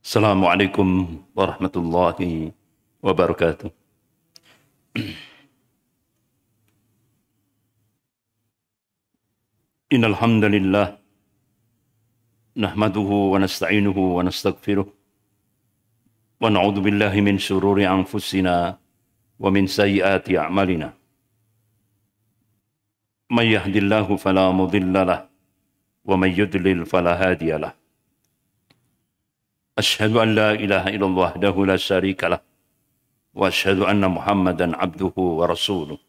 Assalamualaikum warahmatullahi wabarakatuh. Innal hamdalillah nahmaduhu wa nasta'inuhu wa nastaghfiruh wa na'udzu billahi min shururi anfusina wa min sayyiati a'malina. May yahdihillahu fala mudilla lahu wa may yudlil fala hadiya lahu. Asyhadu an la ilaha illallah wahdahu la syarika lah wa asyhadu anna Muhammadan abduhu wa rasuluh.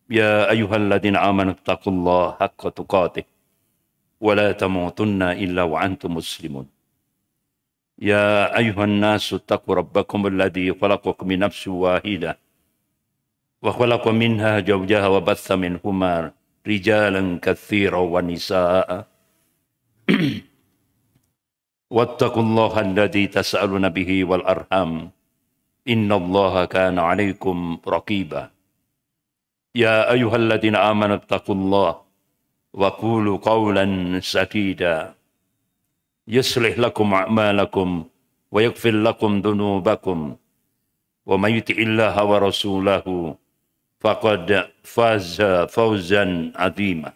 Ya ayyuhalladzina amanu taqullaha haqqa tuqatih wa la tamutunna illa wa antum muslimun. Ya ayyuhan nasu taqu rabbakum alladzi khalaqakum min nafsin wahidah wa khalaqa minha zawjaha wa batha minhuma rijalan katsiran wa nisaa'a. Wattaqullaha alladzi tas'aluna bihi wal arham innallaha kana 'alaikum raqiba. Ya ayyuhalladzina amanu taqullaha wa qulu qawlan sadida yuslih lakum a'malakum wa yaghfir lakum dhunubakum wa may yuti'illaha wa rasulahu faqad faza fawzan 'azima.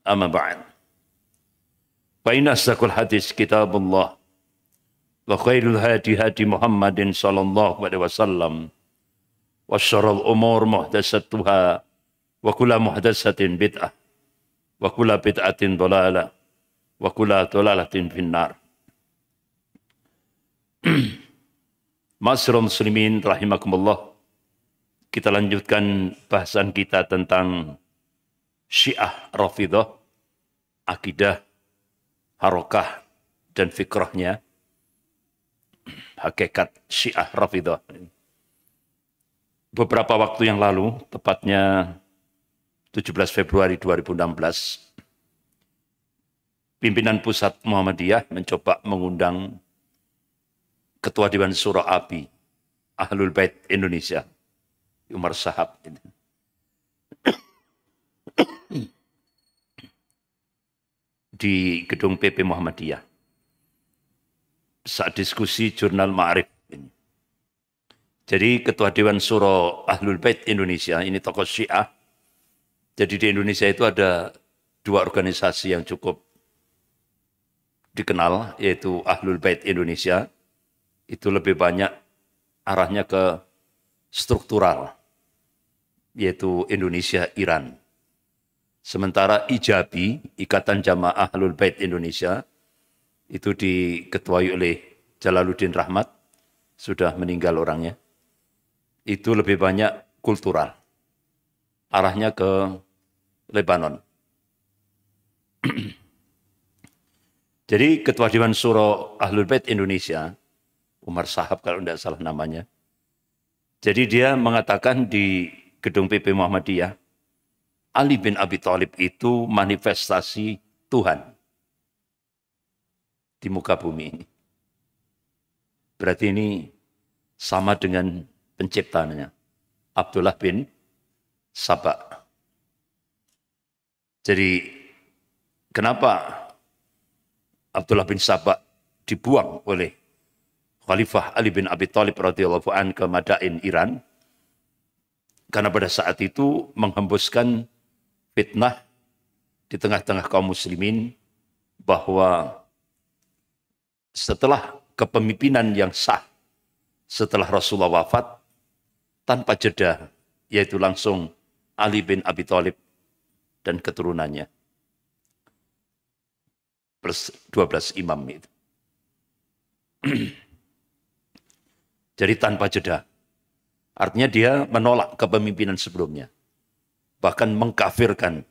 Amma ba'd. فإن أصدق الحديث كتاب الله وخير الهدي هدي محمد صلى الله عليه وسلم وشر الأمور محدثاتها وكل محدثة بدعة وكل بدعة ضلالة وكل ضلالة في النار. Ma'asyiral muslimin rahimakumullah. Kita lanjutkan bahasan kita tentang Syiah Rafidhah, akidah, harokah dan fikrahnya, hakikat Syiah Rafidhah. Beberapa waktu yang lalu, tepatnya 17 Februari 2016, pimpinan pusat Muhammadiyah mencoba mengundang Ketua Dewan Syuro API Ahlul Bait Indonesia, Umar Shahab. Di gedung PP Muhammadiyah saat diskusi jurnal Ma'arif ini. Jadi Ketua Dewan Syuro Ahlul Bait Indonesia, ini tokoh Syiah. Jadi di Indonesia itu ada dua organisasi yang cukup dikenal, yaitu Ahlul Bait Indonesia. Itu lebih banyak arahnya ke struktural, yaitu Indonesia-Iran. Sementara Ijabi, Ikatan Jamaah Ahlul Bait Indonesia, itu diketuai oleh Jalaluddin Rahmat, sudah meninggal orangnya. Itu lebih banyak kultural, arahnya ke Lebanon. Jadi Ketua Dewan Syuro Ahlul Bait Indonesia, Umar Shahab kalau tidak salah namanya, jadi dia mengatakan di gedung PP Muhammadiyah, Ali bin Abi Thalib itu manifestasi Tuhan di muka bumi ini. Berarti ini sama dengan penciptanya, Abdullah bin Saba. Jadi kenapa Abdullah bin Saba dibuang oleh Khalifah Ali bin Abi Thalib radhiyallahu anhu ke Madain, Iran? Karena pada saat itu menghembuskan fitnah di tengah-tengah kaum muslimin bahwa setelah kepemimpinan yang sah, setelah Rasulullah wafat, tanpa jeda, yaitu langsung Ali bin Abi Thalib dan keturunannya. Plus 12 imam itu. Jadi tanpa jeda. Artinya dia menolak kepemimpinan sebelumnya. Bahkan mengkafirkan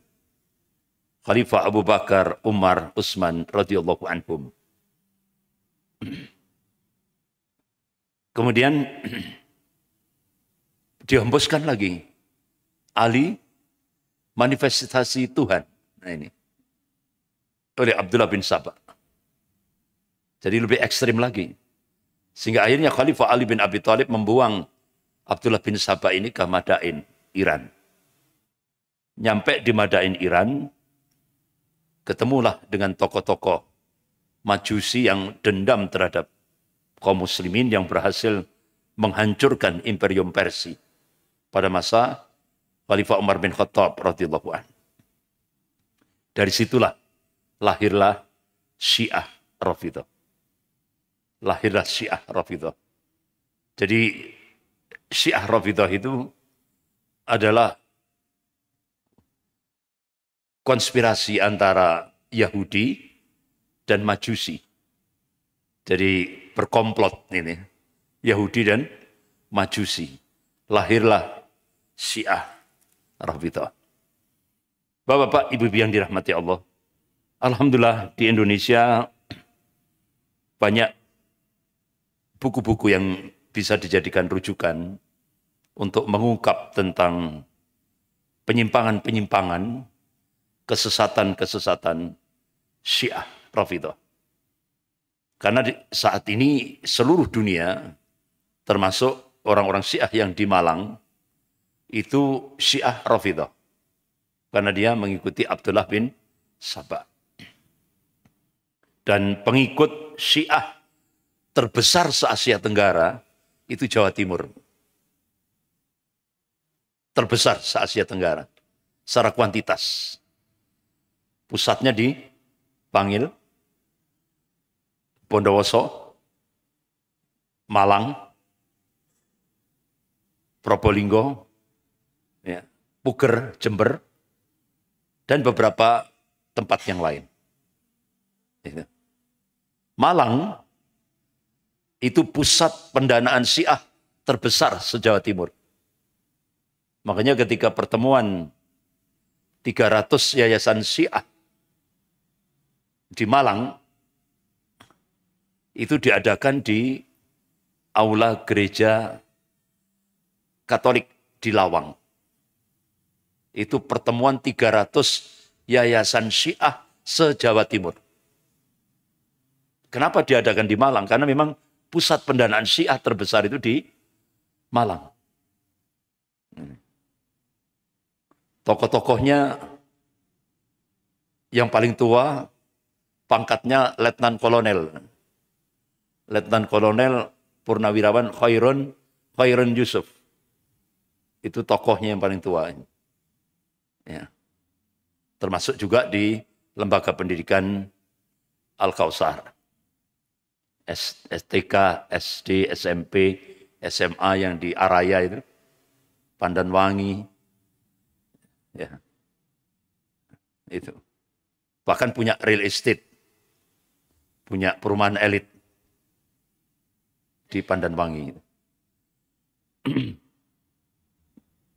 Khalifah Abu Bakar, Umar, Utsman radhiyallahu anhum. Kemudian dihembuskan lagi. Ali manifestasi Tuhan. Nah ini. Oleh Abdullah bin Sabah. Jadi lebih ekstrim lagi. Sehingga akhirnya Khalifah Ali bin Abi Thalib membuang Abdullah bin Sabah ini ke Madain, Iran. Nyampe di Madain, Iran, ketemulah dengan tokoh-tokoh Majusi yang dendam terhadap kaum muslimin yang berhasil menghancurkan Imperium Persia pada masa Khalifah Umar bin Khattab radhiyallahu anhu. Dari situlah lahirlah Syiah Rafidhah. Lahirlah Syiah Rafidhah. Jadi Syiah Rafidhah itu adalah konspirasi antara Yahudi dan Majusi. Jadi berkomplot ini, Yahudi dan Majusi. Lahirlah Syiah Rafidhah. Bapak-bapak, ibu-ibu yang dirahmati Allah. Alhamdulillah di Indonesia banyak buku-buku yang bisa dijadikan rujukan untuk mengungkap tentang penyimpangan-penyimpangan, kesesatan-kesesatan Syiah Rafidhah. Karena saat ini seluruh dunia, termasuk orang-orang Syiah yang di Malang, itu Syiah Rafidhah. Karena dia mengikuti Abdullah bin Sabah. Dan pengikut Syiah terbesar se-Asia Tenggara itu Jawa Timur. Terbesar se-Asia Tenggara secara kuantitas. Pusatnya di Bangil, Bondowoso, Malang, Probolinggo, ya, Puger, Jember, dan beberapa tempat yang lain. Malang itu pusat pendanaan Syiah terbesar se-Jawa Timur. Makanya ketika pertemuan 300 yayasan Syiah di Malang, itu diadakan di aula gereja Katolik di Lawang. Itu pertemuan 300 yayasan Syiah se-Jawa Timur. Kenapa diadakan di Malang? Karena memang pusat pendanaan Syiah terbesar itu di Malang. Tokoh-tokohnya yang paling tua pangkatnya Letnan Kolonel. Letnan Kolonel Purnawirawan Khairun Yusuf. Itu tokohnya yang paling tua. Ya. Termasuk juga di lembaga pendidikan Al-Kausar. STK, SD, SMP, SMA yang di Araya itu. Pandanwangi. Ya. Itu. Bahkan punya real estate. Punya perumahan elit di Pandanwangi.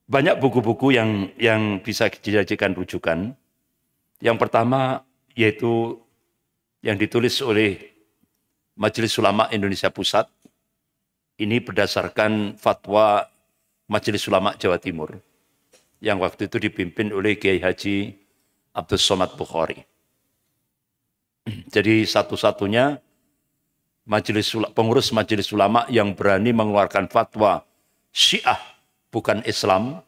Banyak buku-buku yang bisa dijadikan rujukan. Yang pertama yaitu yang ditulis oleh Majelis Ulama Indonesia Pusat. Ini berdasarkan fatwa Majelis Ulama Jawa Timur. Yang waktu itu dipimpin oleh Kiai Haji Abdul Somad Bukhari. Jadi satu-satunya pengurus Majelis Ulama yang berani mengeluarkan fatwa Syiah bukan Islam,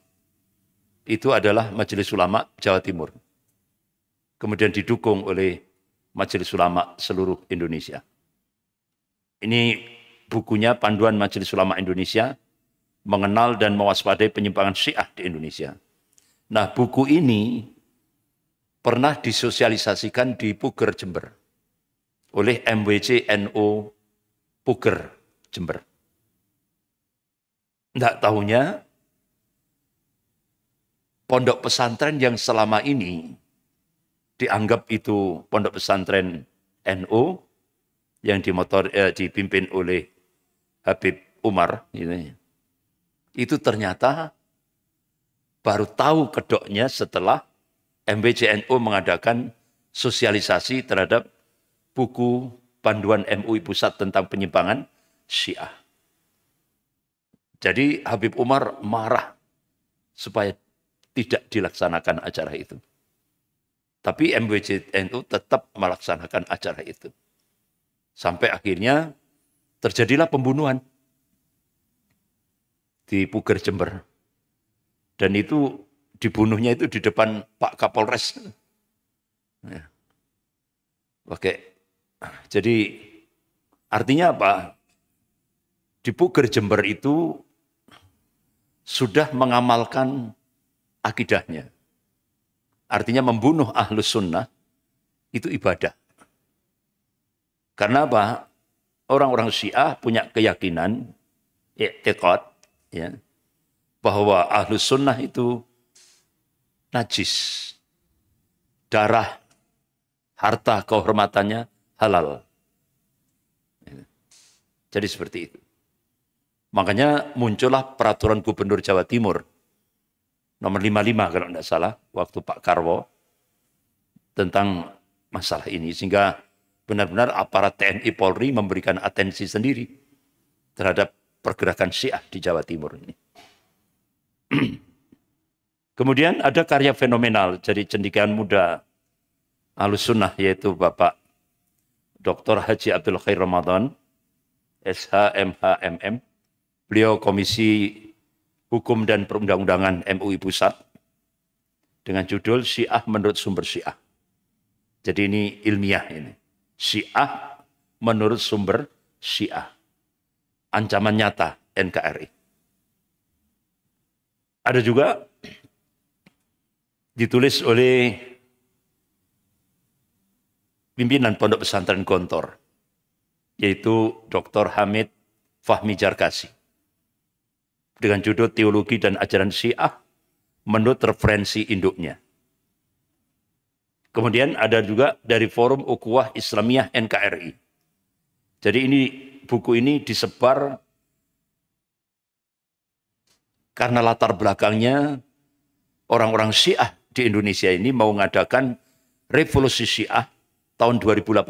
itu adalah Majelis Ulama Jawa Timur. Kemudian didukung oleh Majelis Ulama seluruh Indonesia. Ini bukunya Panduan Majelis Ulama Indonesia, mengenal dan mewaspadai penyimpangan Syiah di Indonesia. Nah, buku ini pernah disosialisasikan di Puger, Jember, oleh MWC NU Puger, Jember. Tidak tahunya, pondok pesantren yang selama ini dianggap itu pondok pesantren NU yang dipimpin oleh Habib Umar, itu ternyata baru tahu kedoknya setelah MWC NU mengadakan sosialisasi terhadap buku panduan MUI Pusat tentang penyimpangan Syiah. Jadi Habib Umar marah supaya tidak dilaksanakan acara itu. Tapi MWJ-NU tetap melaksanakan acara itu. Sampai akhirnya terjadilah pembunuhan di Puger, Jember. Dan itu dibunuhnya itu di depan Pak Kapolres. Ya. Oke. Jadi artinya apa? Di Puger, Jember itu sudah mengamalkan akidahnya. Artinya membunuh ahlus sunnah itu ibadah. Karena apa? Orang-orang Syiah punya keyakinan, i'tiqad, ya, bahwa ahlus sunnah itu najis. Darah, harta, kehormatannya halal. Jadi seperti itu. Makanya muncullah peraturan Gubernur Jawa Timur nomor 55 kalau tidak salah, waktu Pak Karwo, tentang masalah ini. Sehingga benar-benar aparat TNI Polri memberikan atensi sendiri terhadap pergerakan Syiah di Jawa Timur ini. Kemudian ada karya fenomenal dari cendekiawan muda Ahlus Sunnah, yaitu Bapak Dr. Haji Abdul Khair Ramadan, SHMHMM. Beliau Komisi Hukum dan Perundang-undangan MUI Pusat dengan judul Syiah menurut sumber Syiah. Jadi ini ilmiah ini. Syiah menurut sumber Syiah. Ancaman nyata NKRI. Ada juga ditulis oleh pimpinan Pondok Pesantren Gontor, yaitu Dr. Hamid Fahmi Jarkasi, dengan judul Teologi dan Ajaran Syiah menurut referensi induknya. Kemudian ada juga dari Forum Ukhuwah Islamiyah NKRI. Jadi buku ini disebar karena latar belakangnya orang-orang Syiah di Indonesia ini mau mengadakan revolusi Syiah tahun 2018.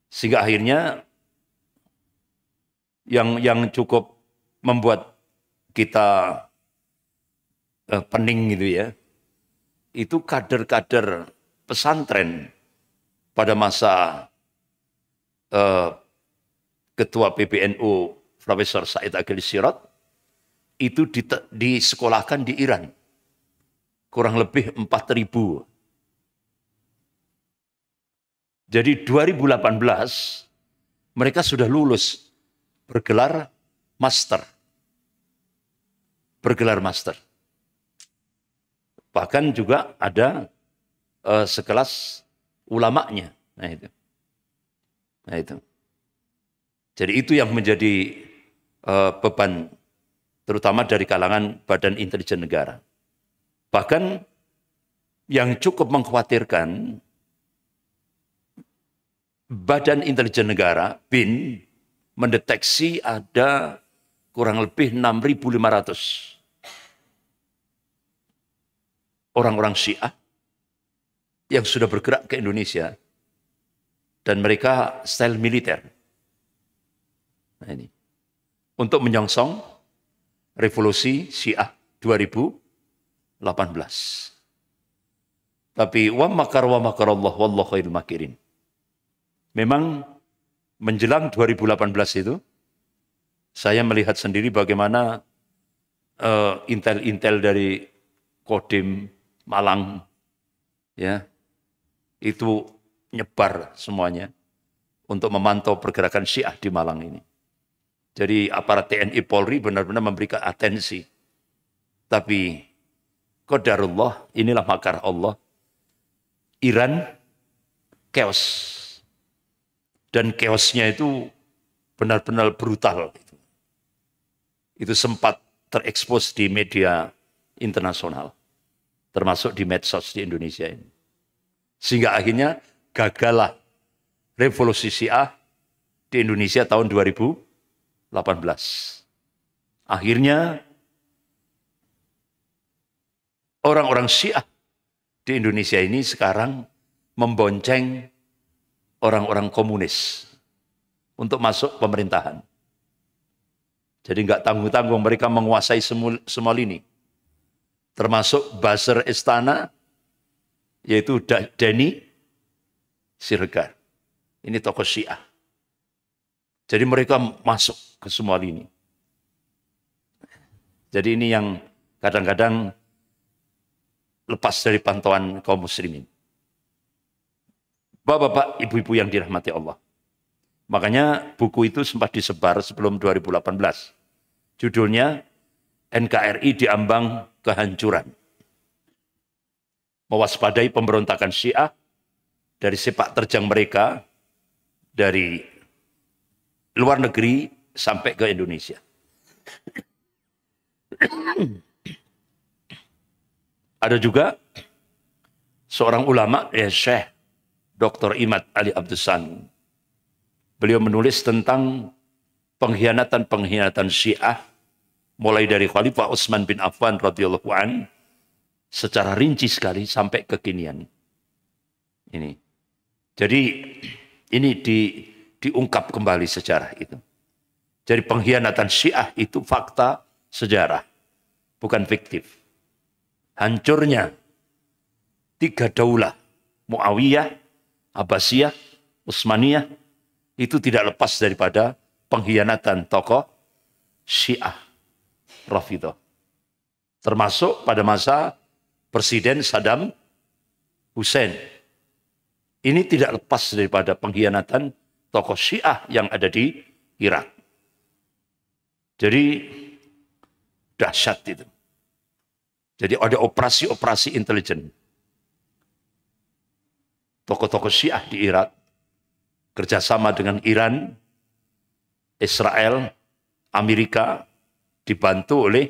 Sehingga akhirnya yang cukup membuat kita pening gitu ya, itu kader-kader pesantren pada masa Ketua PBNU Profesor Said Agil Sirot itu disekolahkan di Iran, kurang lebih 4.000. Jadi 2018 mereka sudah lulus bergelar master. Bahkan juga ada sekelas ulamanya. Nah itu. Jadi itu yang menjadi beban terutama dari kalangan Badan Intelijen Negara. Bahkan yang cukup mengkhawatirkan, Badan Intelijen Negara, BIN, mendeteksi ada kurang lebih 6.500 orang-orang Syiah yang sudah bergerak ke Indonesia dan mereka style militer. Nah ini untuk menyongsong revolusi Syiah 2018. Tapi wa makarallah wallahu khairul makirin. Memang menjelang 2018 itu saya melihat sendiri bagaimana intel-intel dari Kodim Malang ya itu nyebar semuanya untuk memantau pergerakan Syiah di Malang ini. Jadi aparat TNI Polri benar-benar memberikan atensi. Tapi qadarullah, inilah makar Allah. Iran chaos. Dan chaosnya itu benar-benar brutal. Itu sempat terekspos di media internasional, termasuk di medsos di Indonesia ini. Sehingga akhirnya gagallah revolusi Syiah di Indonesia tahun 2018. Akhirnya orang-orang Syiah di Indonesia ini sekarang membonceng orang-orang komunis untuk masuk pemerintahan. Jadi nggak tanggung-tanggung mereka menguasai semua lini. Termasuk buzzer istana, yaitu Denny Siregar. Ini tokoh Syiah. Jadi mereka masuk ke semua lini. Jadi ini yang kadang-kadang lepas dari pantauan kaum muslimin. Bapak-bapak, ibu-ibu yang dirahmati Allah. Makanya buku itu sempat disebar sebelum 2018. Judulnya NKRI Diambang Kehancuran. Mewaspadai pemberontakan Syiah dari sepak terjang mereka dari luar negeri sampai ke Indonesia. Ada juga seorang ulama, Syekh Dr. Imad Ali Abdusan. Beliau menulis tentang pengkhianatan-pengkhianatan Syiah mulai dari Khalifah Utsman bin Affan radhiyallahu an secara rinci sekali sampai kekinian. Ini. Jadi ini diungkap kembali sejarah itu. Jadi pengkhianatan Syiah itu fakta sejarah, bukan fiktif. Hancurnya 3 daulah, Muawiyah, Abbasiyah, Utsmaniyah, itu tidak lepas daripada pengkhianatan tokoh Syiah Rafidhah. Termasuk pada masa Presiden Saddam Hussein. Ini tidak lepas daripada pengkhianatan tokoh Syiah yang ada di Irak. Jadi dahsyat itu. Jadi ada operasi-operasi intelijen. Tokoh-tokoh Syiah di Irak kerjasama dengan Iran, Israel, Amerika, dibantu oleh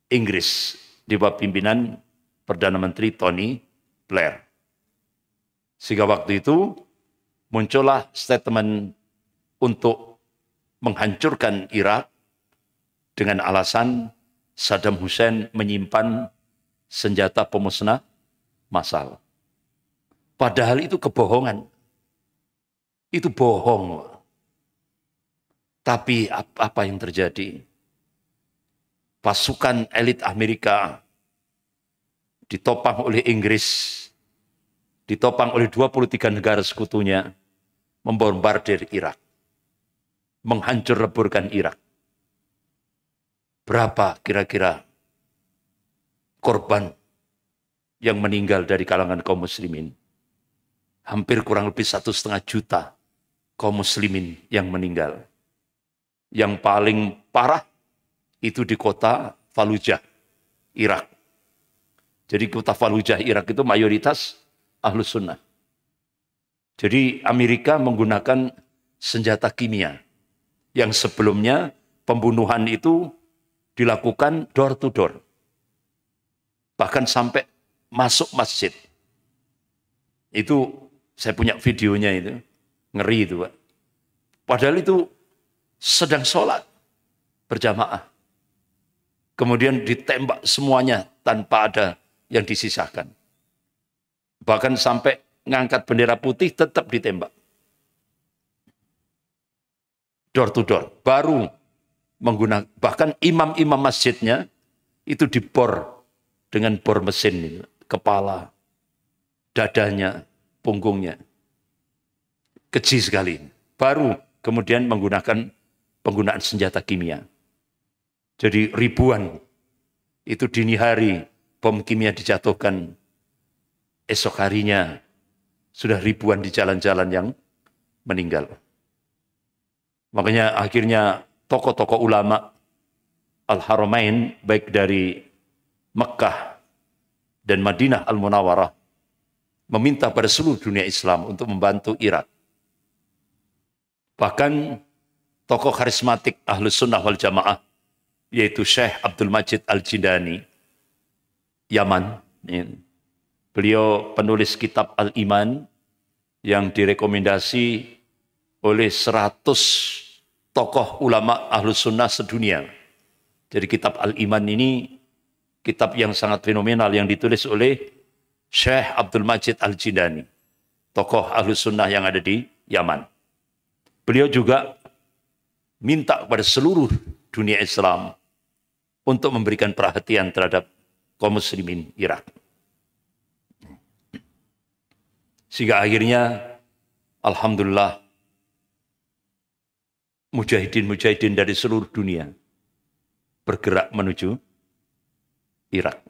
Inggris di bawah pimpinan Perdana Menteri Tony Blair. Sehingga waktu itu muncullah statement untuk menghancurkan Irak dengan alasan Saddam Hussein menyimpan senjata pemusnah massal. Padahal itu kebohongan. Itu bohong. Tapi apa yang terjadi? Pasukan elit Amerika ditopang oleh Inggris, ditopang oleh 23 negara sekutunya, membombardir Irak. Menghancur leburkan Irak. Berapa kira-kira korban yang meninggal dari kalangan kaum muslimin? Hampir kurang lebih 1,5 juta kaum muslimin yang meninggal. Yang paling parah itu di kota Fallujah, Irak. Jadi kota Fallujah, Irak itu mayoritas Ahlus Sunnah. Jadi Amerika menggunakan senjata kimia. Yang sebelumnya pembunuhan itu dilakukan door to door. Bahkan sampai masuk masjid. Itu saya punya videonya itu. Ngeri itu, Pak. Padahal itu sedang sholat berjamaah. Kemudian ditembak semuanya tanpa ada yang disisakan. Bahkan sampai ngangkat bendera putih tetap ditembak. Door to door. Baru menggunakan, bahkan imam-imam masjidnya itu dibor dengan bor mesin. Itu. Kepala, dadanya, punggungnya. Keji sekali. Baru kemudian menggunakan penggunaan senjata kimia. Jadi ribuan. Itu dini hari bom kimia dijatuhkan. Esok harinya sudah ribuan di jalan-jalan yang meninggal. Makanya akhirnya tokoh-tokoh ulama Al-Haramain baik dari Mekah dan Madinah Al-Munawwarah meminta pada seluruh dunia Islam untuk membantu Irak. Bahkan tokoh karismatik Ahlus Sunnah wal Jamaah, yaitu Syekh Abdul Majid Al-Jindani, Yaman. Beliau penulis kitab Al-Iman yang direkomendasi oleh 100 tokoh ulama Ahlus Sunnah sedunia. Jadi kitab Al-Iman ini kitab yang sangat fenomenal yang ditulis oleh Syekh Abdul Majid Al-Jindani. tokoh Ahlus Sunnah yang ada di Yaman. Beliau juga minta kepada seluruh dunia Islam untuk memberikan perhatian terhadap kaum muslimin Irak. Sehingga akhirnya, alhamdulillah, mujahidin-mujahidin dari seluruh dunia bergerak menuju Irak.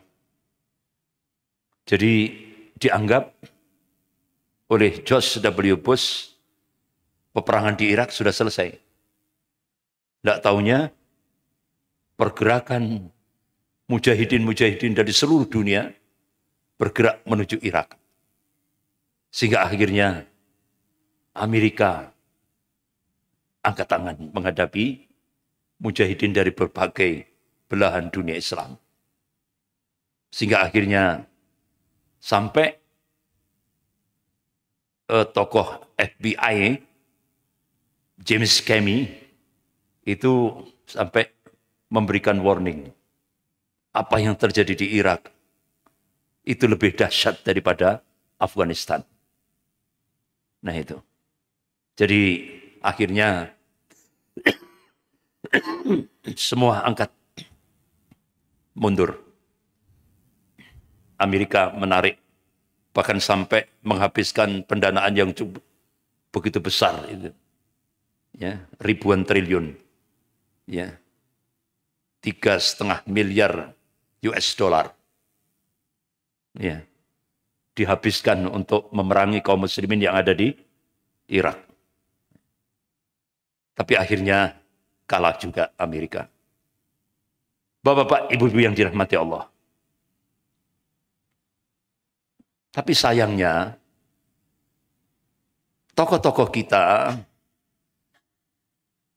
Jadi dianggap oleh George W. Bush peperangan di Irak sudah selesai. Tidak taunya pergerakan mujahidin-mujahidin dari seluruh dunia bergerak menuju Irak. Sehingga akhirnya Amerika angkat tangan menghadapi mujahidin dari berbagai belahan dunia Islam. Sehingga akhirnya sampai tokoh FBI James Comey itu sampai memberikan warning. Apa yang terjadi di Irak itu lebih dahsyat daripada Afghanistan. Nah itu. Jadi akhirnya semua angkat mundur. Amerika menarik, bahkan sampai menghabiskan pendanaan yang cukup begitu besar itu. Ya, ribuan triliun. Ya. 3,5 miliar US dollar. Ya. Dihabiskan untuk memerangi kaum muslimin yang ada di Irak. Tapi akhirnya kalah juga Amerika. Bapak-bapak, ibu-ibu yang dirahmati Allah. Tapi sayangnya, tokoh-tokoh kita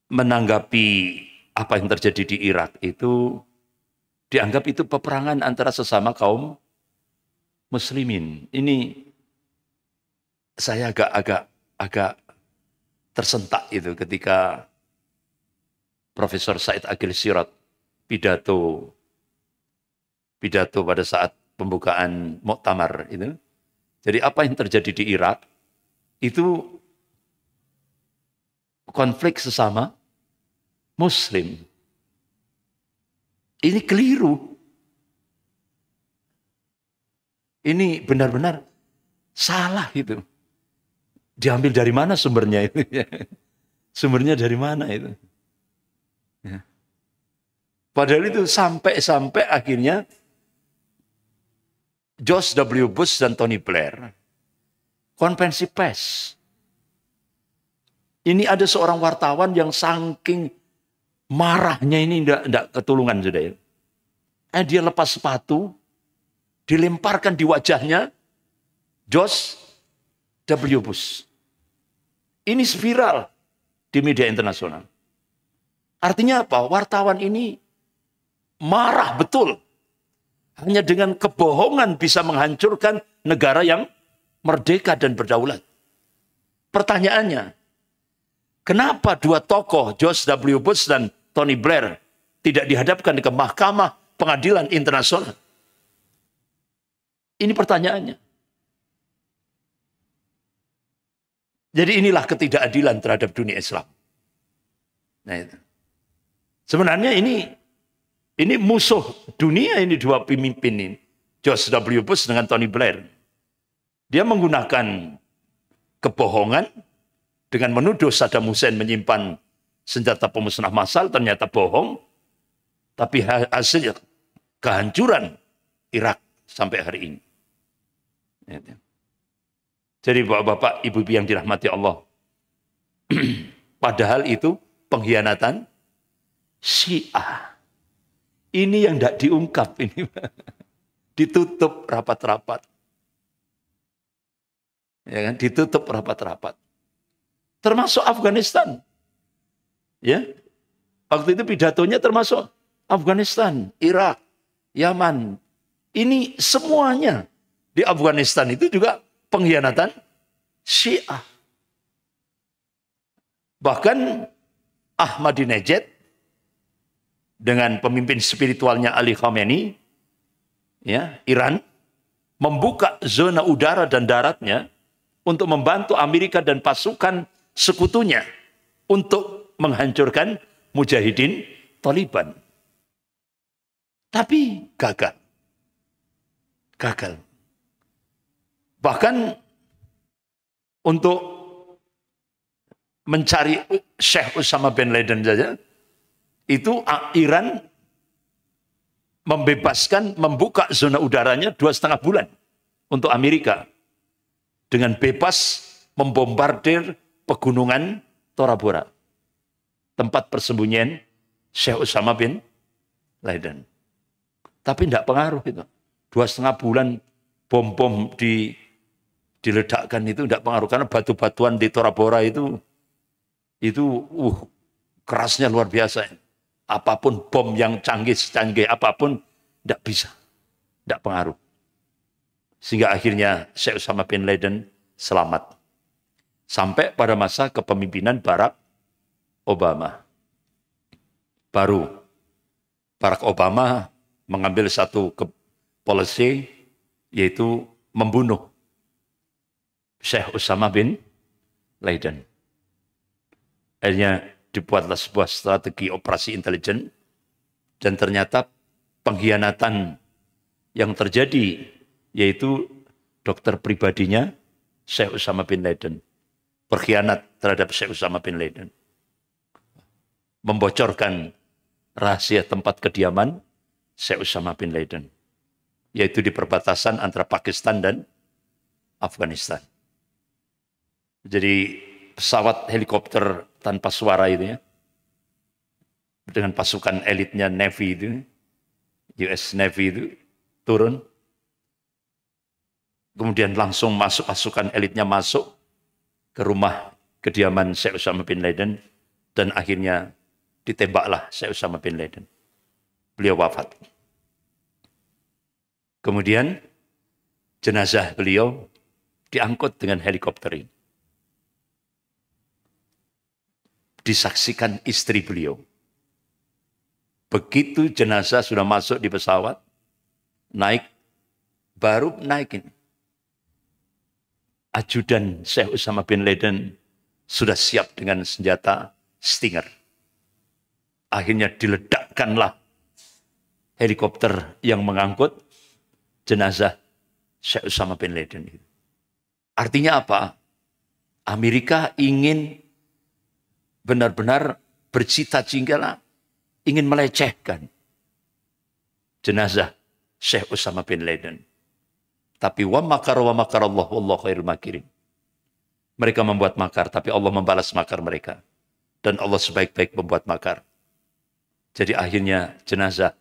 menanggapi apa yang terjadi di Irak itu dianggap itu peperangan antara sesama kaum muslimin. Ini saya agak tersentak itu ketika Profesor Said Agil Sirot pidato pada saat pembukaan muktamar itu. Jadi apa yang terjadi di Irak itu konflik sesama Muslim. Ini keliru. Ini benar-benar salah itu. Diambil dari mana sumbernya itu? Sumbernya dari mana itu? Ya. Padahal itu sampai akhirnya George W. Bush dan Tony Blair konferensi pers. Ini ada seorang wartawan yang saking marahnya ini tidak ketulungan sudah ya. Dia lepas sepatu, dilemparkan di wajahnya George W. Bush. Ini spiral di media internasional. Artinya apa? Wartawan ini marah betul. Hanya dengan kebohongan bisa menghancurkan negara yang merdeka dan berdaulat. Pertanyaannya, kenapa dua tokoh, George W. Bush dan Tony Blair, tidak dihadapkan ke Mahkamah Pengadilan Internasional? Ini pertanyaannya. Jadi inilah ketidakadilan terhadap dunia Islam. Nah itu. Sebenarnya ini musuh dunia, ini dua pemimpin ini. George W. Bush dengan Tony Blair. Dia menggunakan kebohongan dengan menuduh Saddam Hussein menyimpan senjata pemusnah massal, ternyata bohong. Tapi hasil kehancuran Irak sampai hari ini. Jadi bapak-bapak, ibu-ibu yang dirahmati Allah. Padahal itu pengkhianatan Syiah. Ini yang tidak diungkap ini. Ditutup rapat-rapat. Ya kan? Ditutup rapat-rapat. Termasuk Afghanistan. Ya. Waktu itu pidatonya termasuk Afghanistan, Irak, Yaman. Ini semuanya di Afghanistan itu juga pengkhianatan Syiah. Bahkan Ahmadinejad dengan pemimpin spiritualnya Ali Khamenei, ya, Iran, membuka zona udara dan daratnya untuk membantu Amerika dan pasukan sekutunya untuk menghancurkan mujahidin Taliban. Tapi gagal. Gagal. Bahkan untuk mencari Syekh Osama bin Laden saja, itu Iran membebaskan, membuka zona udaranya 2,5 bulan untuk Amerika. Dengan bebas membombardir pegunungan Tora Bora. Tempat persembunyian Syekh Osama bin Laden. Tapi tidak pengaruh itu. 2,5 bulan bom-bom diledakkan itu tidak pengaruh. Karena batu-batuan di Tora Bora itu kerasnya luar biasa. Apapun bom yang canggih apapun tidak bisa. Tidak pengaruh. Sehingga akhirnya Syekh Osama bin Laden selamat. Sampai pada masa kepemimpinan Barack Obama. Baru Barack Obama mengambil satu policy, yaitu membunuh Syekh Osama bin Laden. Akhirnya dibuatlah sebuah strategi operasi intelijen, dan ternyata pengkhianatan yang terjadi, yaitu dokter pribadinya Syekh Osama bin Laden berkhianat terhadap Syekh Osama bin Laden, membocorkan rahasia tempat kediaman Syekh Osama bin Laden, yaitu di perbatasan antara Pakistan dan Afghanistan. Jadi pesawat helikopter tanpa suara itu ya, dengan pasukan elitnya Navy itu, US Navy itu turun, kemudian langsung masuk, pasukan elitnya masuk ke rumah kediaman Syekh Osama bin Laden, dan akhirnya ditembaklah Syekh Osama bin Laden. Beliau wafat. Kemudian jenazah beliau diangkut dengan helikopter ini. Disaksikan istri beliau. Begitu jenazah sudah masuk di pesawat, baru naikin. Ajudan Syekh Osama bin Laden sudah siap dengan senjata Stinger. Akhirnya diledakkanlah helikopter yang mengangkut jenazah Syekh Osama bin Laden. Artinya apa? Amerika ingin benar-benar bercita-cita, ingin melecehkan jenazah Syekh Osama bin Laden. Tapi wa makarallah wallahu khairul makirin. Mereka membuat makar, tapi Allah membalas makar mereka. Dan Allah sebaik-baik membuat makar. Jadi akhirnya jenazah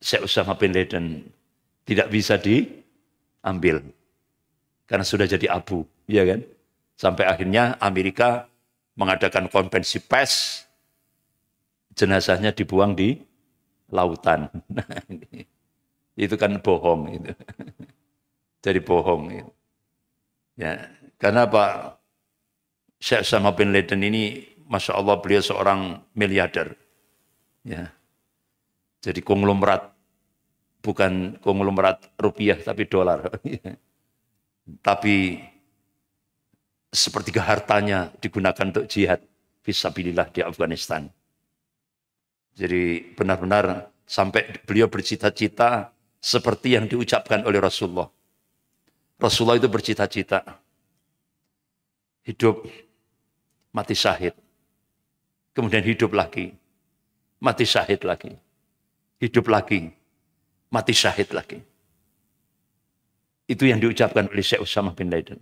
Syekh Osama bin Laden tidak bisa diambil. Karena sudah jadi abu, ya kan? Sampai akhirnya Amerika mengadakan konferensi pers, jenazahnya dibuang di lautan. Itu kan bohong. Itu. Jadi bohong. Itu. Ya, karena apa? Syekh Osama bin Laden ini, Masya Allah, beliau seorang miliarder. Ya. Jadi konglomerat, bukan konglomerat rupiah, tapi dolar. Tapi sepertiga hartanya digunakan untuk jihad fisabilillah di Afghanistan. Jadi benar-benar sampai beliau bercita-cita seperti yang diucapkan oleh Rasulullah. Rasulullah itu bercita-cita hidup, mati syahid. Kemudian hidup lagi, mati syahid lagi. Hidup lagi, mati syahid lagi. Itu yang diucapkan oleh Syekh Osama bin Laden.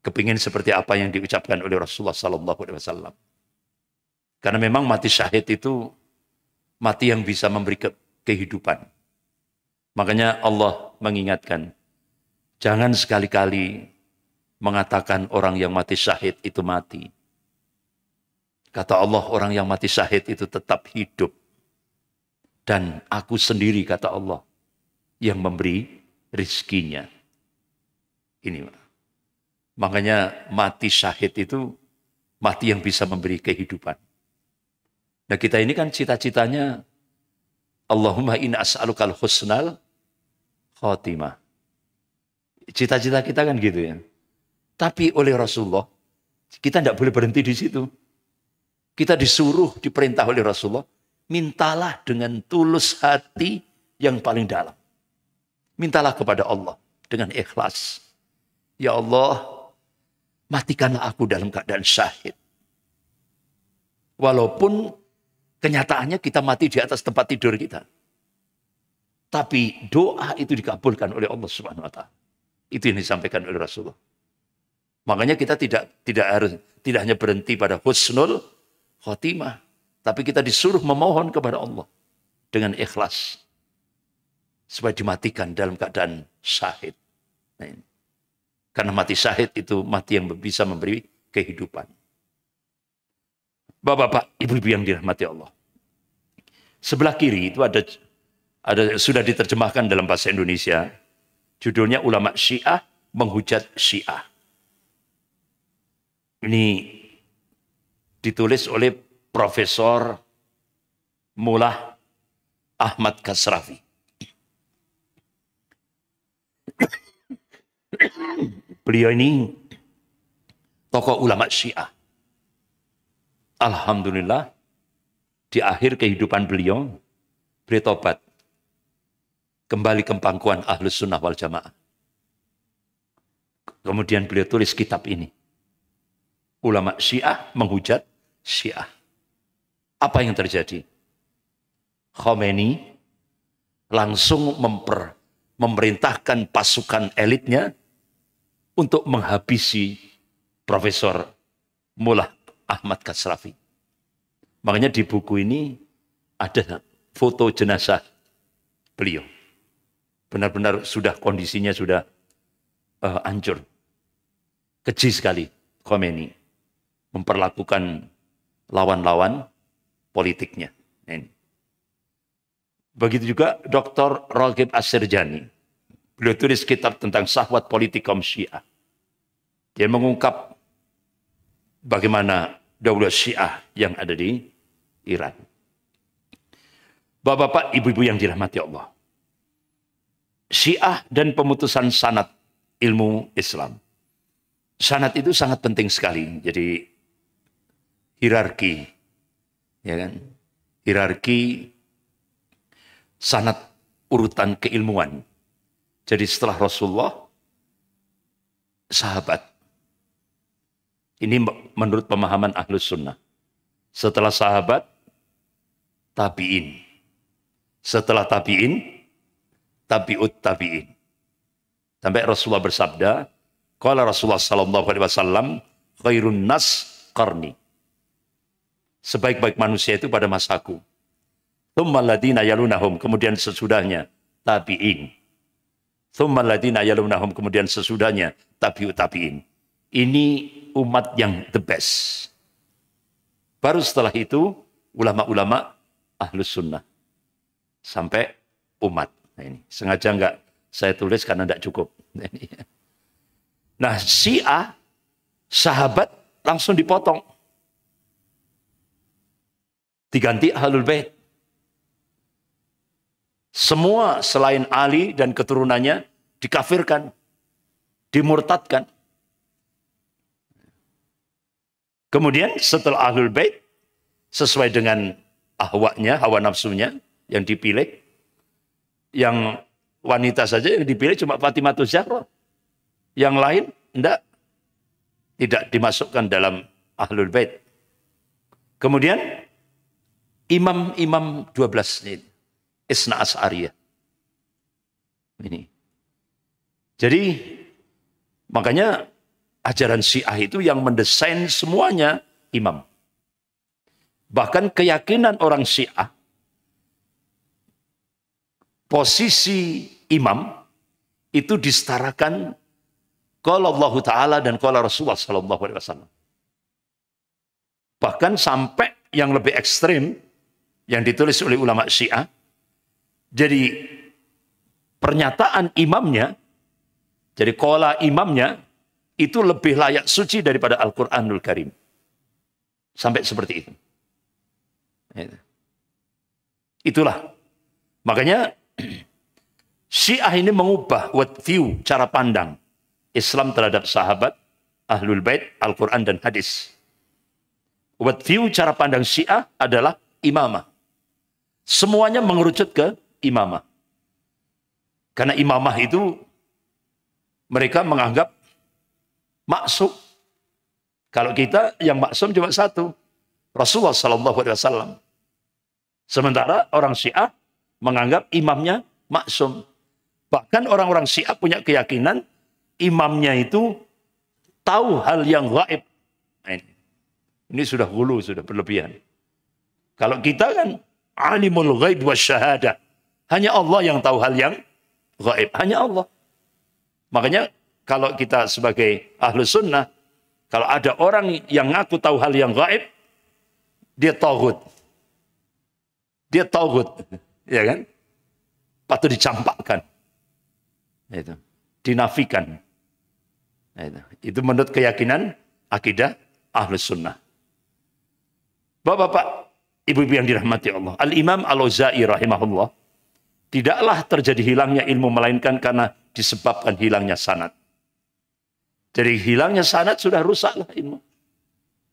Kepingin seperti apa yang diucapkan oleh Rasulullah SAW. Karena memang mati syahid itu mati yang bisa memberi kehidupan. Makanya Allah mengingatkan, jangan sekali-kali mengatakan orang yang mati syahid itu mati. Kata Allah, orang yang mati syahid itu tetap hidup. Dan aku sendiri, kata Allah, yang memberi rizkinya. Ini, makanya mati syahid itu mati yang bisa memberi kehidupan. Nah kita ini kan cita-citanya, Allahumma inna as'alukal husnal khotimah. Cita-cita kita kan gitu ya. Tapi oleh Rasulullah, kita tidak boleh berhenti di situ. Kita disuruh, diperintah oleh Rasulullah, mintalah dengan tulus hati yang paling dalam. Mintalah kepada Allah dengan ikhlas. Ya Allah, matikanlah aku dalam keadaan syahid. Walaupun kenyataannya kita mati di atas tempat tidur kita. Tapi doa itu dikabulkan oleh Allah Subhanahu wa taala. Itu yang disampaikan oleh Rasulullah. Makanya kita tidak hanya berhenti pada husnul khotimah, tapi kita disuruh memohon kepada Allah dengan ikhlas supaya dimatikan dalam keadaan syahid. Nah, ini. Karena mati syahid itu mati yang bisa memberi kehidupan. Bapak-bapak, ibu-ibu yang dirahmati Allah. Sebelah kiri itu ada sudah diterjemahkan dalam bahasa Indonesia. Judulnya Ulama Syiah Menghujat Syiah. Ini ditulis oleh Profesor Mullah Ahmad Kasrafi. Beliau ini tokoh ulama Syiah. Alhamdulillah, di akhir kehidupan beliau tobat. Kembali ke pangkuan Ahlus Sunnah wal Jamaah. Kemudian beliau tulis kitab ini. Ulama Syiah menghujat Syiah. Apa yang terjadi? Khomeini langsung memerintahkan pasukan elitnya untuk menghabisi Profesor Mullah Ahmad Kasrafi. Makanya di buku ini ada foto jenazah beliau. Benar-benar kondisinya sudah hancur. Keji sekali Khomeini memperlakukan lawan-lawan politiknya. Ini. Begitu juga Dr. Raghib As-Sirjani. Beliau tulis kitab tentang syahwat politik kaum Syiah. Dia mengungkap bagaimana daulah Syiah yang ada di Iran. Bapak-bapak, ibu-ibu yang dirahmati Allah. Syiah dan pemutusan sanad ilmu Islam. Sanad itu sangat penting sekali. Jadi hierarki, ya kan? Hierarki sanad urutan keilmuan. Jadi setelah Rasulullah, sahabat. Ini menurut pemahaman Ahlus Sunnah. Setelah sahabat, tabi'in. Setelah tabi'in, tabi'ut tabi'in. Sampai Rasulullah bersabda, qala Rasulullah sallallahu alaihi wasallam, khairun nas qarni. Sebaik-baik manusia itu pada masaku. Tsummal ladina yalunahum, kemudian sesudahnya tabi'in. Tsummal ladina yalunahum, kemudian sesudahnya tabi'ut tabi'in. Ini umat yang the best. Baru setelah itu ulama-ulama Ahlus Sunnah. Sampai umat. Nah, ini sengaja enggak saya tulis karena enggak cukup. Nah, Syiah, sahabat langsung dipotong. Diganti Ahlul Bait. Semua selain Ali dan keturunannya dikafirkan, dimurtadkan. Kemudian setelah Ahlul Bait, sesuai dengan ahwanya, hawa nafsunya yang dipilih, yang wanita saja yang dipilih cuma Fatimah Zahra. Yang lain tidak dimasukkan dalam Ahlul Bait. Kemudian imam-imam 12 ini, Isna Asy'ariyah. Ini. Jadi makanya ajaran Syiah itu yang mendesain semuanya imam. Bahkan keyakinan orang Syiah, posisi imam itu disetarakan qala Allah Ta'ala dan qala Rasulullah sallallahu alaihi wasallam. Bahkan sampai yang lebih ekstrim yang ditulis oleh ulama Syiah, jadi pernyataan imamnya, jadi qala imamnya itu lebih layak suci daripada Al-Quranul Karim. Sampai seperti itu. Itulah. Makanya Syiah ini mengubah worldview, cara pandang Islam terhadap sahabat, Ahlul Bait, Al-Quran dan hadis. Worldview, cara pandang Syiah adalah imamah. Semuanya mengerucut ke imamah. Karena imamah itu mereka menganggap maksum. Kalau kita yang maksum cuma satu, Rasulullah SAW. Sementara orang Syiah menganggap imamnya maksum. Bahkan orang-orang Syiah punya keyakinan imamnya itu tahu hal yang gaib. Ini sudah hulu, sudah berlebihan. Kalau kita kan alimul ghaib wasyahadah. Hanya Allah yang tahu hal yang gaib. Hanya Allah. Makanya kalau kita sebagai ahlu sunnah, kalau ada orang yang ngaku tahu hal yang gaib, dia tauhid. Dia tauhid. Ya kan? Patut dicampakkan. Itu. Dinafikan. Itu menurut keyakinan akidah ahlu sunnah. Bapak-bapak, ibu-ibu yang dirahmati Allah. Al-Imam Al-Auza'i rahimahullah. Tidaklah terjadi hilangnya ilmu melainkan karena disebabkan hilangnya sanad. Jadi hilangnya sanad sudah rusaklah ilmu.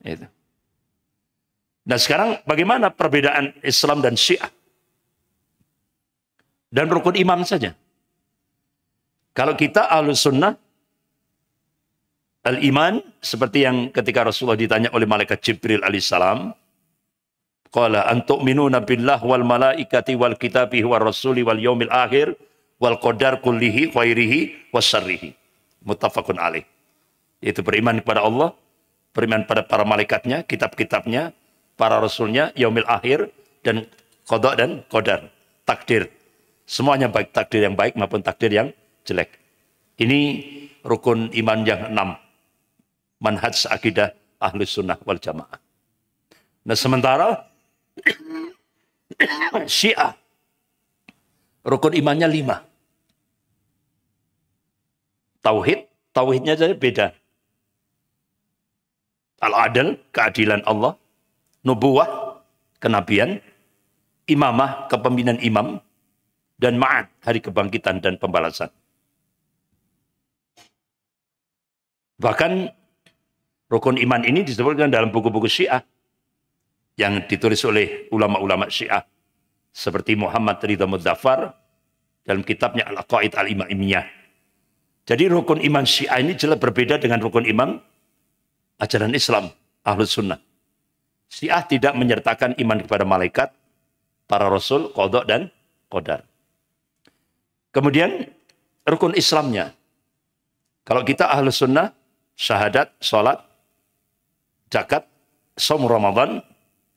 Itu. Nah sekarang bagaimana perbedaan Islam dan Syiah? Dan rukun imam saja. Kalau kita Ahlus Sunnah, al-iman, seperti yang ketika Rasulullah ditanya oleh malaikat Jibril alaihissalam, qala antu'minuna billah wal malaikati wal kitabi wal rasuli wal yaumil akhir wal qadar kullihi khairihi wasyarrihi. Muttafaqun alaih. Itu beriman kepada Allah, beriman pada para malaikatnya, kitab-kitabnya, para rasulnya, yaumil akhir, dan qada dan qadar, takdir. Semuanya baik, takdir yang baik maupun takdir yang jelek. Ini rukun iman yang 6. Manhaj akidah Ahlus Sunnah wal Jamaah. Nah sementara Syiah rukun imannya 5. Tauhidnya saja beda. Al-adl, keadilan Allah, nubuwah, kenabian, imamah, kepemimpinan imam, dan ma'ad, hari kebangkitan dan pembalasan. Bahkan rukun iman ini disebutkan dalam buku-buku Syiah yang ditulis oleh ulama-ulama Syiah seperti Muhammad Ridha Muzaffar dalam kitabnya Al-Aqaid Al-Imamiyah. Jadi rukun iman Syiah ini jelas berbeda dengan rukun iman ajaran Islam Ahlus Sunnah. Syiah tidak menyertakan iman kepada malaikat, para rasul, qada dan qadar. Kemudian rukun Islamnya. Kalau kita Ahlus Sunnah, syahadat, sholat, zakat, shaum Ramadan,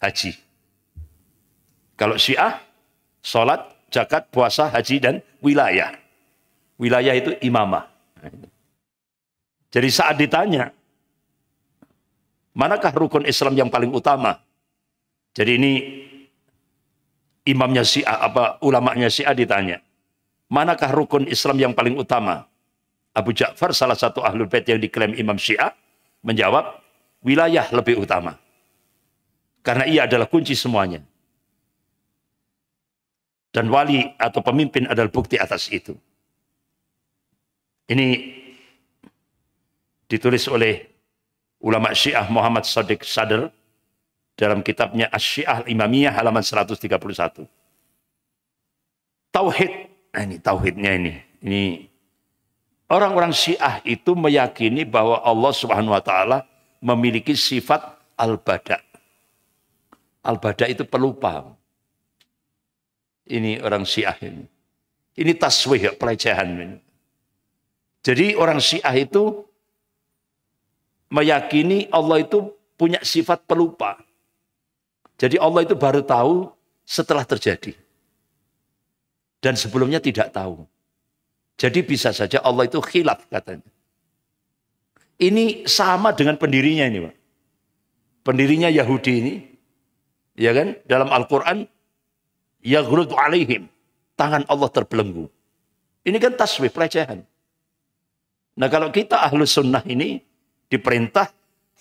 haji. Kalau Syiah, sholat, zakat, puasa, haji, dan wilayah. Wilayah itu imamah. Jadi saat ditanya, manakah rukun Islam yang paling utama? Jadi ini imamnya Syiah, ulamanya Syiah ditanya, manakah rukun Islam yang paling utama? Abu Ja'far, salah satu Ahlul Bait yang diklaim Imam Syiah, menjawab, wilayah lebih utama. Karena ia adalah kunci semuanya. Dan wali atau pemimpin adalah bukti atas itu. Ini ditulis oleh ulama Syiah Muhammad Shadiq Sadr dalam kitabnya Asy-Syiah Al-Imamiyah halaman 131. Tauhid, ini tauhidnya ini. Ini orang-orang Syiah itu meyakini bahwa Allah Subhanahu wa taala memiliki sifat al-bada. Al-bada itu pelupa. Ini orang Syiah ini. Ini taswih, pelecehan ini. Jadi orang Syiah itu meyakini Allah itu punya sifat pelupa. Jadi Allah itu baru tahu setelah terjadi. Dan sebelumnya tidak tahu. Jadi bisa saja Allah itu khilaf katanya. Ini sama dengan pendirinya ini, Pak. Pendirinya Yahudi ini, ya kan? Dalam Al-Quran, yaghludu alaihim, tangan Allah terbelenggu. Ini kan taswif, pelecehan. Nah kalau kita Ahlus Sunnah ini diperintah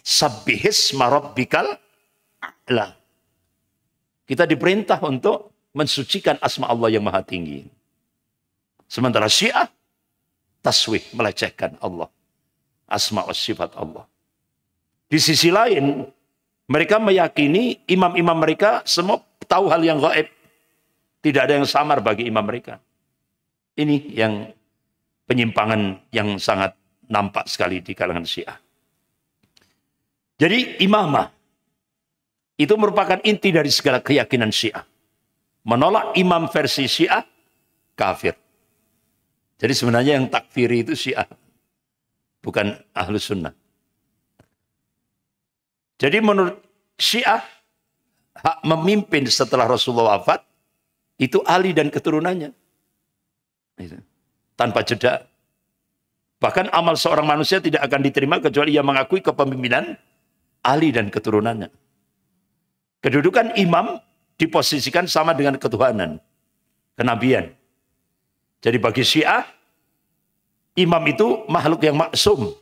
sabbihisma rabbikal a'la. Kita diperintah untuk mensucikan asma Allah yang maha tinggi. Sementara Syiah taswih, melecehkan Allah, asma wa sifat Allah. Di sisi lain, mereka meyakini imam-imam mereka semua tahu hal yang gaib. Tidak ada yang samar bagi imam mereka. Ini yang penyimpangan yang sangat nampak sekali di kalangan Syiah. Jadi imamah itu merupakan inti dari segala keyakinan Syiah. Menolak imam versi Syiah, kafir. Jadi sebenarnya yang takfiri itu Syiah, bukan Ahlus Sunnah. Jadi menurut Syiah, hak memimpin setelah Rasulullah wafat, itu Ali dan keturunannya. Tanpa jeda. Bahkan amal seorang manusia tidak akan diterima kecuali ia mengakui kepemimpinan Ali dan keturunannya. Kedudukan imam diposisikan sama dengan ketuhanan, kenabian. Jadi bagi Syiah, imam itu makhluk yang maksum,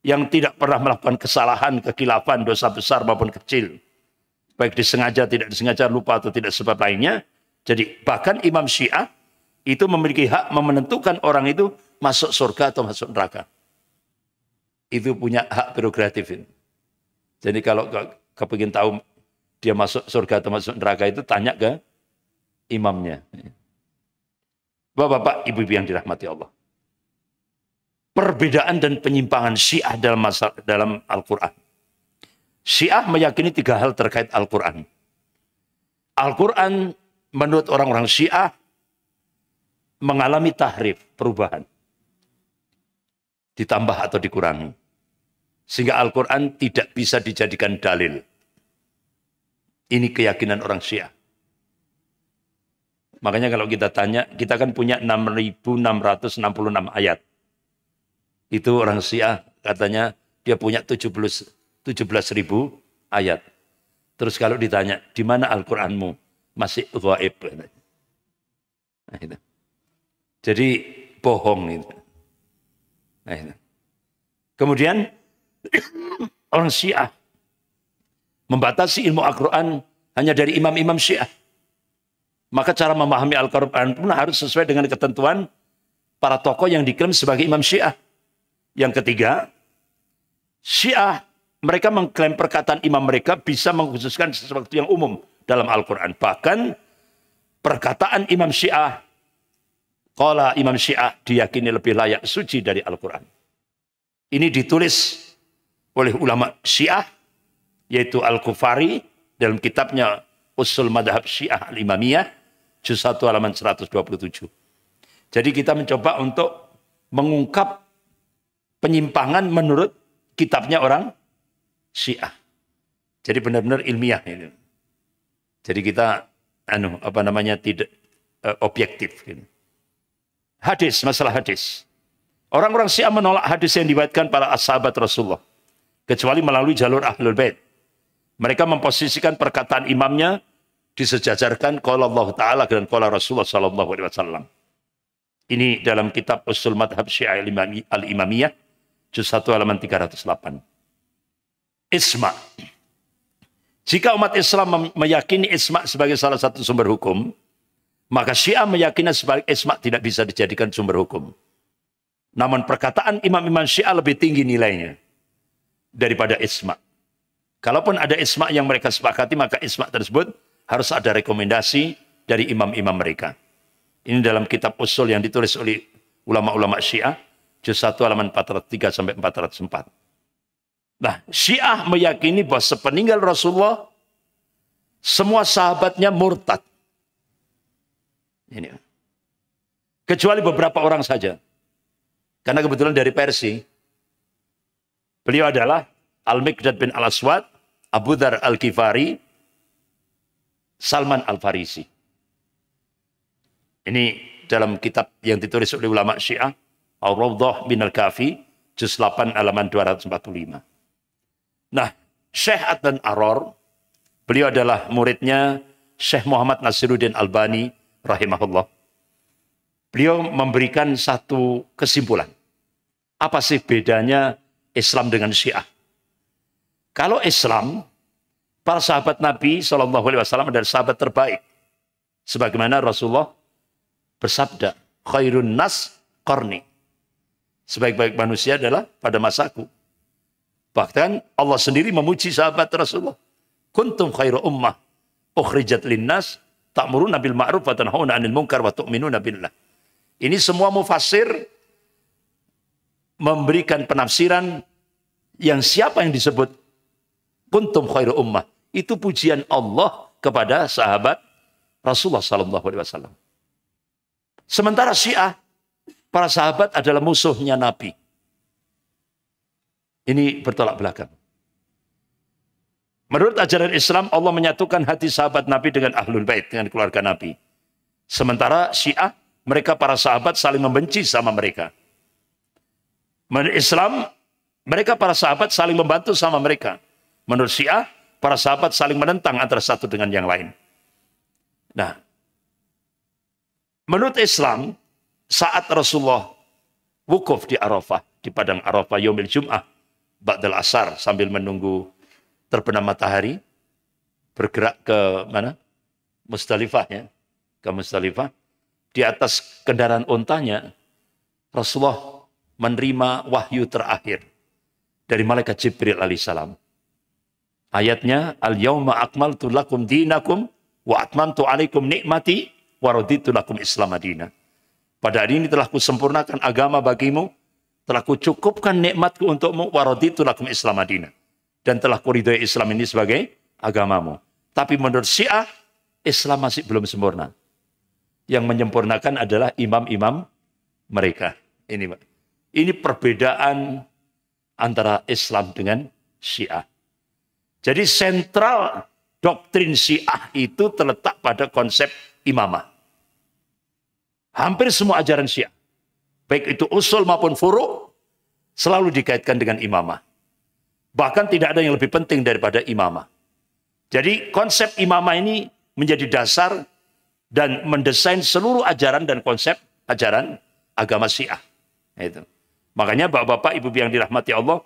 yang tidak pernah melakukan kesalahan, kekhilafan, dosa besar maupun kecil. Baik disengaja, tidak disengaja, lupa atau tidak sebab lainnya. Jadi bahkan imam Syiah itu memiliki hak menentukan orang itu masuk surga atau masuk neraka. Itu punya hak prerogatif. Jadi kalau kepingin tahu dia masuk surga atau masuk neraka itu tanya ke imamnya. Bapak-bapak, ibu-ibu yang dirahmati Allah. Perbedaan dan penyimpangan Syiah dalam Al-Quran. Syiah meyakini 3 hal terkait Al-Quran. Al-Quran menurut orang-orang Syiah mengalami tahrif, perubahan. Ditambah atau dikurangi. Sehingga Al-Quran tidak bisa dijadikan dalil. Ini keyakinan orang Syiah. Makanya kalau kita tanya, kita kan punya 6.666 ayat. Itu orang Syiah katanya dia punya 17.000 ayat. Terus kalau ditanya, di mana Al-Quranmu? Masih ghaib. Nah, itu. Jadi bohong itu. Nah, itu. Kemudian orang Syiah membatasi ilmu Al-Quran hanya dari imam-imam Syiah. Maka cara memahami Al-Quran pun harus sesuai dengan ketentuan para tokoh yang diklaim sebagai imam Syiah. Yang ketiga, Syiah mereka mengklaim perkataan imam mereka bisa mengkhususkan sesuatu yang umum dalam Al-Quran. Bahkan perkataan imam Syiah, qala imam Syiah diyakini lebih layak suci dari Al-Quran. Ini ditulis oleh ulama Syiah, yaitu Al-Kufari dalam kitabnya Usul Madhab Syiah Al-Imamiyah, juz 1 halaman 127. Jadi kita mencoba untuk mengungkap penyimpangan menurut kitabnya orang Syiah. Jadi benar-benar ilmiah ini. Jadi kita tidak objektif. Gitu. Hadis, masalah hadis. Orang-orang Syiah menolak hadis yang diriwayatkan para sahabat Rasulullah, kecuali melalui jalur Ahlul Bait. Mereka memposisikan perkataan imamnya disejajarkan qala Allah Ta'ala dan qala Rasulullah sallallahu alaihi wasallam. Ini dalam kitab Usul Madhab Syiah Al-Imamiyah, juz 1 halaman 308. Isma. Jika umat Islam meyakini isma sebagai salah satu sumber hukum, maka Syiah meyakini sebagai isma tidak bisa dijadikan sumber hukum. Namun perkataan imam-imam Syiah lebih tinggi nilainya daripada isma. Kalaupun ada isma yang mereka sepakati, maka isma tersebut harus ada rekomendasi dari imam-imam mereka. Ini dalam kitab usul yang ditulis oleh ulama-ulama Syiah, juz 1 halaman 403 sampai 404. Nah, Syiah meyakini bahwa sepeninggal Rasulullah, semua sahabatnya murtad. Ini. Kecuali beberapa orang saja. Karena kebetulan dari Persia. Beliau adalah Al-Miqdad bin Al-Aswad, Abu Dzar Al-Ghifari, Salman Al-Farisi. Ini dalam kitab yang ditulis oleh ulama Syiah, Al-Rawdah bin Al-Kafi, juz 8 halaman 245. Nah, Syekh Adnan Aror, beliau adalah muridnya Syekh Muhammad Nasiruddin Albani rahimahullah. Beliau memberikan satu kesimpulan. Apa sih bedanya Islam dengan Syiah? Kalau Islam, para sahabat Nabi SAW adalah sahabat terbaik. Sebagaimana Rasulullah bersabda, khairun nas qarni. Sebaik-baik manusia adalah pada masaku. Bahkan Allah sendiri memuji sahabat Rasulullah. Kuntum khairu ummah ukhrijat linnas ta'muruna bil ma'ruf wa tanhauna 'anil munkar wa tu'minuna billah. Ini semua mufassir memberikan penafsiran yang siapa yang disebut kuntum khairu ummah. Itu pujian Allah kepada sahabat Rasulullah sallallahu alaihi wasallam. Sementara Syiah, para sahabat adalah musuhnya Nabi. Ini bertolak belakang. Menurut ajaran Islam, Allah menyatukan hati sahabat Nabi dengan Ahlul Bait, dengan keluarga Nabi. Sementara Syiah, mereka para sahabat saling membenci sama mereka. Menurut Islam, mereka para sahabat saling membantu sama mereka. Menurut Syiah, para sahabat saling menentang antara satu dengan yang lain. Nah, menurut Islam, saat Rasulullah wukuf di Arafah, di padang Arafah Yaumil Jum'ah, Ba'dal Asar, sambil menunggu terbenam matahari, bergerak ke mana? Musdalifah, ya. Ke Musdalifah. Di atas kendaraan untanya, Rasulullah menerima wahyu terakhir dari malaikat Jibril alaihissalam. Ayatnya, Al-yawma akmaltu lakum dinakum wa atmamtu alaikum nikmati wa raditu lakum Islam madina. Pada hari ini telah kusempurnakan agama bagimu, telah kucukupkan nikmatku untukmu, wa raditu lakum Islam madina. Dan telah kuridhoi Islam ini sebagai agamamu. Tapi menurut Syiah, Islam masih belum sempurna. Yang menyempurnakan adalah imam-imam mereka. Ini perbedaan antara Islam dengan Syiah. Jadi sentral doktrin Syiah itu terletak pada konsep imamah. Hampir semua ajaran Syiah, baik itu usul maupun furu', selalu dikaitkan dengan imamah. Bahkan tidak ada yang lebih penting daripada imamah. Jadi konsep imamah ini menjadi dasar dan mendesain seluruh ajaran dan konsep ajaran agama Syiah. Itu. Makanya bapak-bapak, ibu yang dirahmati Allah,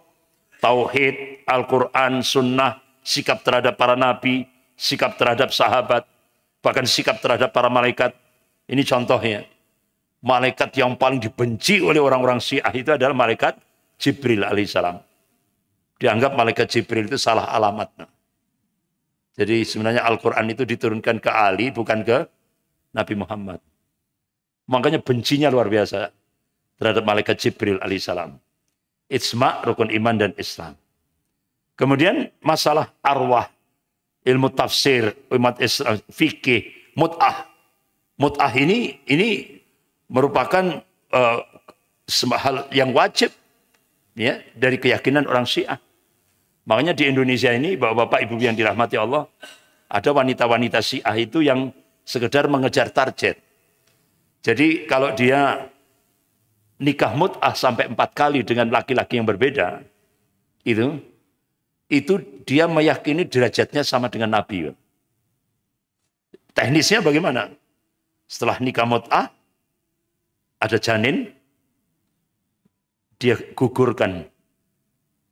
tauhid, Al-Quran, sunnah, sikap terhadap para nabi, sikap terhadap sahabat, bahkan sikap terhadap para malaikat. Ini contohnya. Malaikat yang paling dibenci oleh orang-orang Syiah itu adalah malaikat Jibril alaihissalam. Dianggap malaikat Jibril itu salah alamat. Jadi sebenarnya Al-Quran itu diturunkan ke Ali, bukan ke Nabi Muhammad. Makanya bencinya luar biasa terhadap malaikat Jibril alaihissalam. Ijma, rukun iman dan Islam. Kemudian masalah arwah, ilmu tafsir, umat Islam, fikih, mut'ah. Mut'ah ini merupakan hal yang wajib, ya, dari keyakinan orang Syiah. Makanya di Indonesia ini, bapak-bapak, ibu yang dirahmati Allah, ada wanita-wanita Syiah itu yang sekedar mengejar target. Jadi kalau dia nikah mut'ah sampai 4 kali dengan laki-laki yang berbeda, itu dia meyakini derajatnya sama dengan Nabi. Teknisnya bagaimana? Setelah nikah mut'ah, ada janin, dia gugurkan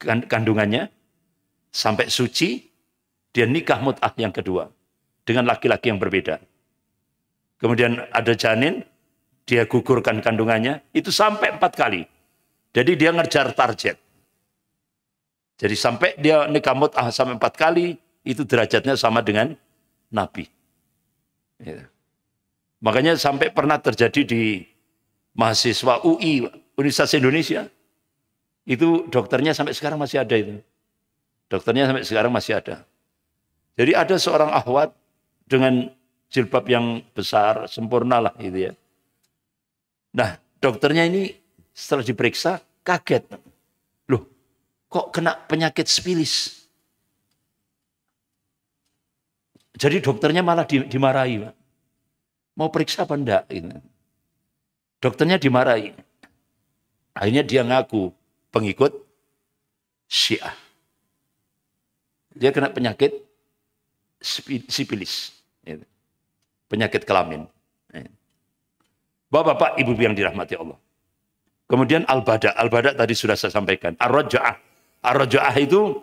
kandungannya, sampai suci, dia nikah mut'ah yang kedua, dengan laki-laki yang berbeda. Kemudian ada janin, dia gugurkan kandungannya, itu sampai 4 kali. Jadi dia ngejar target. Jadi sampai dia nikah mut'ah sampai 4 kali, itu derajatnya sama dengan Nabi. Ya. Makanya sampai pernah terjadi di mahasiswa UI, Universitas Indonesia, itu dokternya sampai sekarang masih ada itu. Dokternya sampai sekarang masih ada. Jadi ada seorang akhwat dengan jilbab yang besar, sempurna lah gitu ya. Nah, dokternya ini setelah diperiksa, kaget. Loh, kok kena penyakit sifilis? Jadi dokternya malah dimarahi, Pak. Mau periksa apa enggak? Gitu. Dokternya dimarahi. Akhirnya dia ngaku pengikut Syiah. Dia kena penyakit sifilis. Penyakit kelamin. Bapak-bapak, ibu yang dirahmati Allah. Kemudian al-bada. Al-bada tadi sudah saya sampaikan. Ar-raja'ah. Ar-raja'ah itu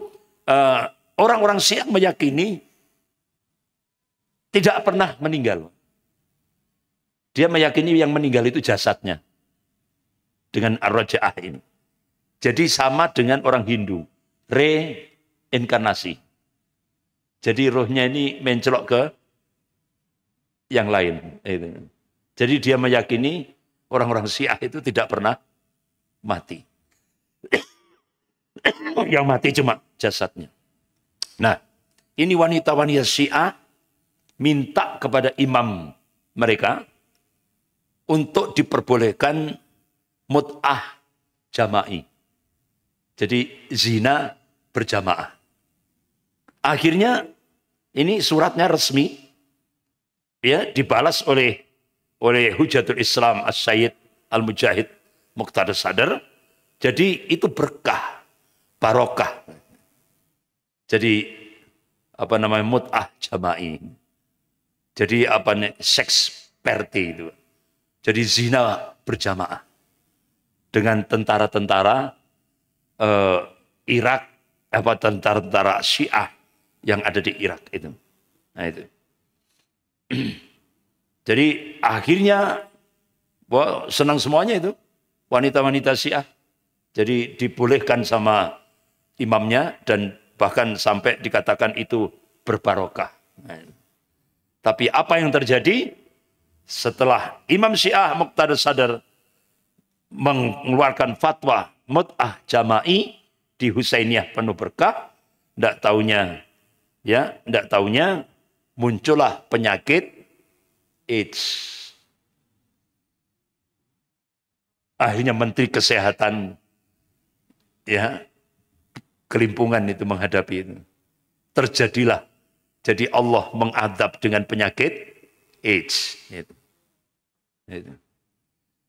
orang-orang Syiah meyakini tidak pernah meninggal. Dia meyakini yang meninggal itu jasadnya. Dengan ar-raja'ah ini. Jadi sama dengan orang Hindu. Reinkarnasi. Jadi rohnya ini mencelok ke yang lain. Jadi dia meyakini orang-orang Syiah itu tidak pernah mati. Yang mati cuma jasadnya. Nah, ini wanita-wanita Syiah minta kepada imam mereka untuk diperbolehkan mut'ah jama'i. Jadi zina berjamaah. Akhirnya ini suratnya resmi ya dibalas oleh Hujatul Islam As-Sayyid Al-Mujahid Muqtada Sadr. Jadi itu berkah, barokah. Jadi apa namanya mut'ah jama'i. Jadi apa nih seks party itu. Jadi zina berjamaah dengan tentara-tentara Irak, apa tentara-tentara Syiah yang ada di Irak itu. Nah itu. Jadi akhirnya senang semuanya itu wanita-wanita Syiah. Jadi dibolehkan sama imamnya dan bahkan sampai dikatakan itu berbarokah. Nah, tapi apa yang terjadi setelah Imam Syiah Muqtada Sadr mengeluarkan fatwa mut'ah jama'i di Husainiyah penuh berkah, tidak taunya muncullah penyakit AIDS. Akhirnya Menteri Kesehatan kelimpungan itu menghadapi itu. Terjadilah. Jadi Allah mengadab dengan penyakit AIDS.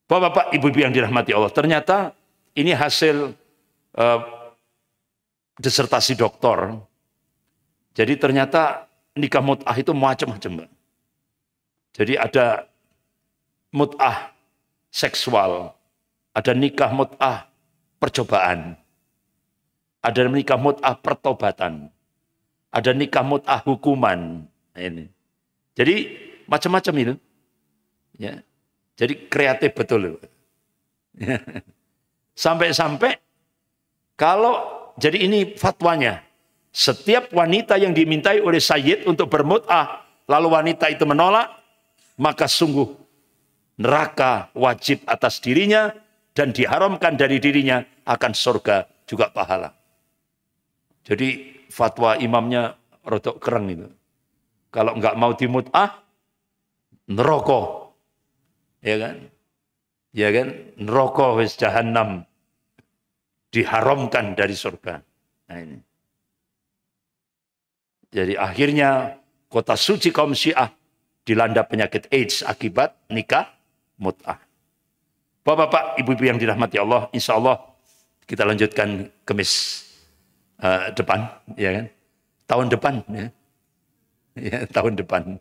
Bapak-bapak, ibu-ibu yang dirahmati Allah. Ternyata ini hasil disertasi doktor. Jadi ternyata nikah mut'ah itu macam-macam. Jadi ada mut'ah seksual. Ada nikah mut'ah percobaan. Ada nikah mut'ah pertobatan. Ada nikah mut'ah hukuman. Ini. Jadi macam-macam itu. Ya. Jadi kreatif betul. Sampai-sampai kalau jadi ini fatwanya. Setiap wanita yang dimintai oleh Sayyid untuk bermut'ah, lalu wanita itu menolak, maka sungguh neraka wajib atas dirinya dan diharamkan dari dirinya akan surga juga pahala. Jadi fatwa imamnya rodok kereng itu. Kalau enggak mau dimut'ah, neraka. Ya kan? Ya kan? Neraka wis jahannam. Diharamkan dari surga. Nah ini. Jadi akhirnya kota suci kaum Syiah dilanda penyakit AIDS akibat nikah mut'ah. Bapak-bapak, ibu-ibu yang dirahmati Allah, insya Allah kita lanjutkan Kamis depan, ya kan? Tahun depan, ya. Ya, tahun depan.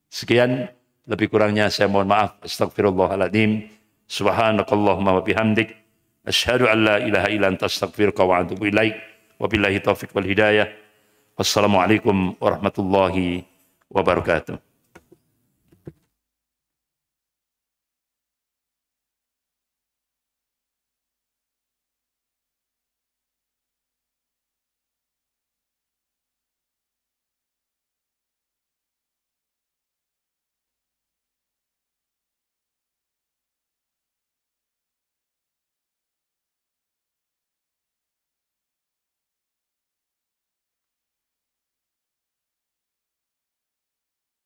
Sekian, lebih kurangnya saya mohon maaf. Astagfirullahaladzim. Subhanakallahumma wa bihamdik. Asyhadu an la ilaha illa anta astaghfiruka wa atubu ilaik. Wabillahi taufiq wal hidayah. Wassalamualaikum warahmatullahi wabarakatuh.